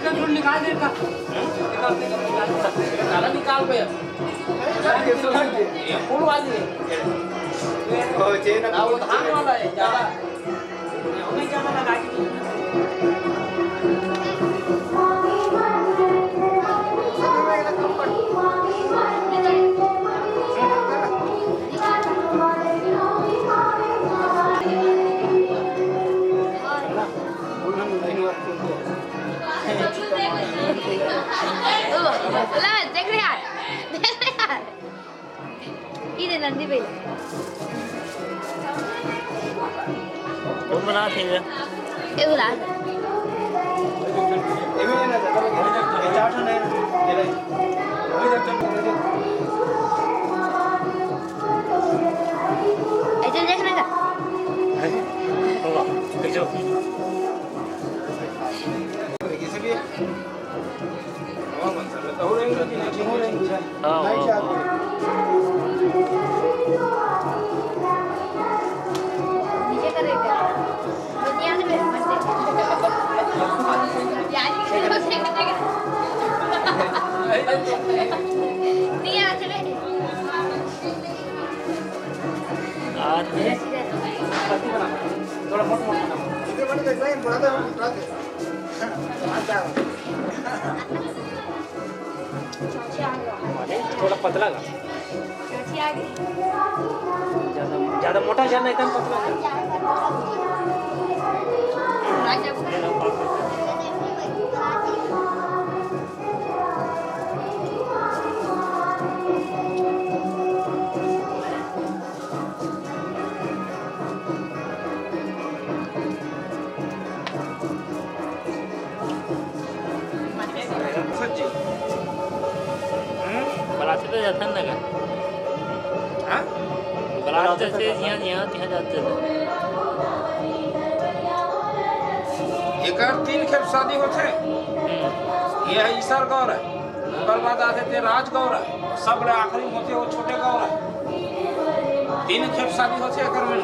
निकाल दे का निकाल पे ये फूल वाली है वो धान वाला है ज्यादा हमें ज्यादा लगा देख रहे यार इधर नंदी भाई कौन बना थे ये बोला ऐसे देखने का होगा देखो नीचे करेगा दुनिया से मरते यार से करेगा नहीं आते आज थोड़ा मोटा मोटा इधर बने देख रहे हैं बड़ा थोड़ा पतला का ज्यादा मोटा जाना एकदम पतला सच्ची बलाते तो जाता ना का हाँ बलाते से यहाँ जाते थे एक 3 खेप शादी होते ये है ईसर गौर है ओकर बाद आते थे राज गौर है सब ले आखिरी होते वो छोटे गौर है 3 खेप शादी होते एकर में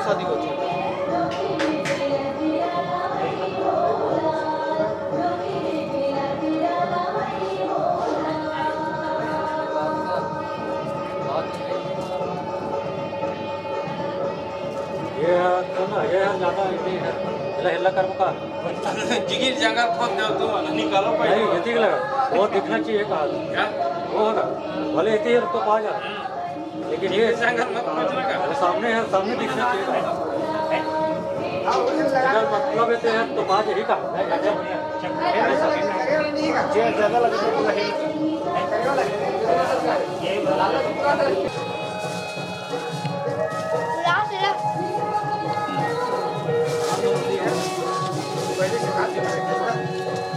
शादी होती है ये ज्यादा हिला कर का जिगिर जंगल खोद दो तुम निकालो नहीं ये लगा वो दिखना चाहिए कहा क्या वो होगा भले इतने तो पा जा लेकिन ये जंगल मत खोजना का सामने है सामने दिखना चाहिए अगर मतलब है तो बात यही का ज्यादा लगे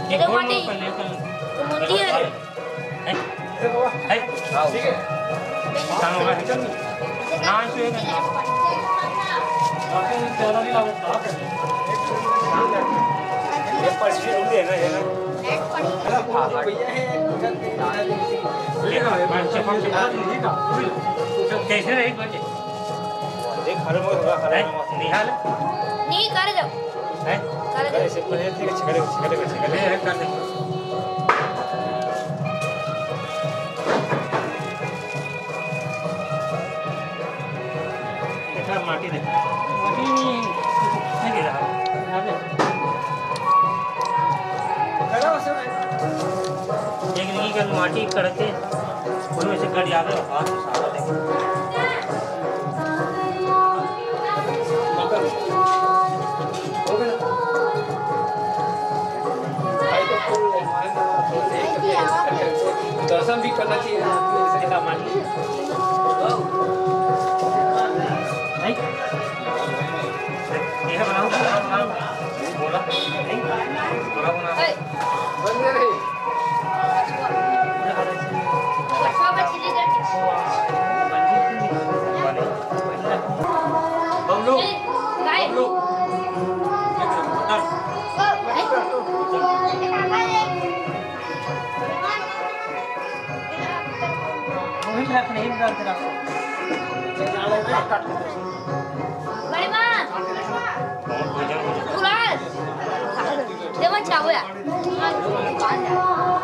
एक और कर ले मुंडी है है ठीक है सांग होगा ना से आपको ज्यादा नहीं लगता ये पर्ची रुक देगा ये कैसे रही बचे देख हर में होगा हर में निहाल नहीं कर दो है कर दो ऐसे पहले ठीक है छिकड़े है कर दे इधर माटी दे माटी नहीं गिरा यहाँ पे एक नहीं कर माटी करके उसमें से कट जाता है हाथ से सारा लेके दर्शन भी करना चाहिए सीधा माटी नहीं ये बनाऊं बोला नहीं बोला बना बंद रही बाबा चिल्ली करके बबलू गाय बबलू नहीं रखने ही निकालते रखो बड़ी माँ गुलाल देवन चावया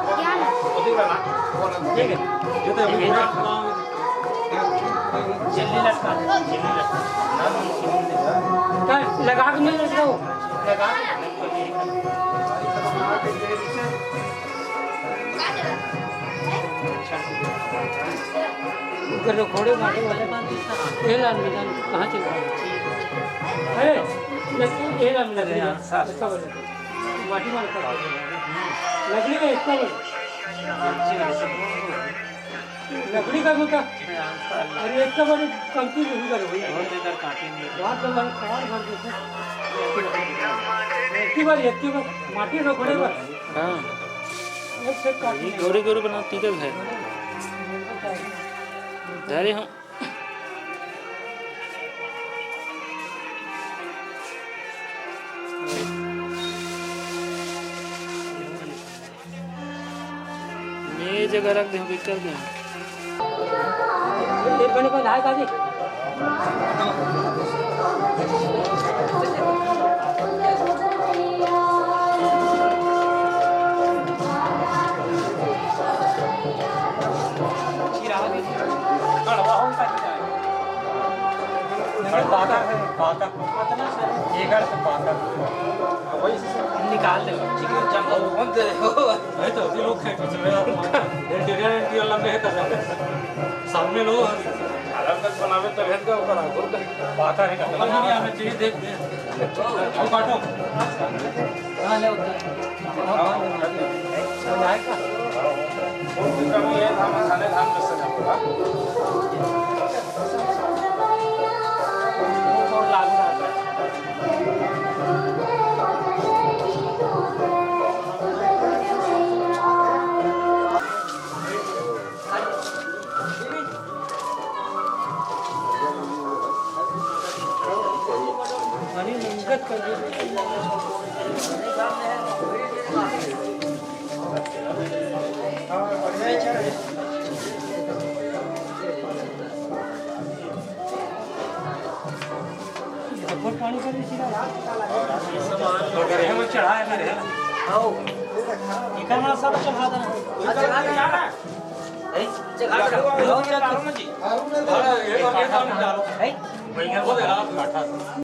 क्या है ठीक है ये तो अभी जल्दी लटका दे जल्दी लटका लगा के नहीं लटकाओ लगा के घोड़े माटे वाले ये लाल मैदान कहाँ चल रहा है ये लाल मैदान इसका बोले माटी मार कर लकड़ी का इसका बोले लकड़ी का होता अरे इसका बड़े कमती नहीं कर रही बहुत इधर काटेंगे बहुत बड़ा कार भर देते एक बार माटी रो घोड़े पर हां एक से काटी गोरे गोरे बनाती का है धरे हम ये जगह रख दे कर दे ये बने को लाए काजी निकाल दे जब कौन दे हो नहीं तो लोग सामने लोग अलग बनावे तो भेद का करा गुरु बात है हमें चीज देख वो काटो हां ले उधर जाएगा कभी ये धाम खाने धाम में से जाऊंगा और लागू रहा अरे मुंगत कर दे पानी कर चढ़ाए मेरे इकना सब चढ़ा देना ये डालो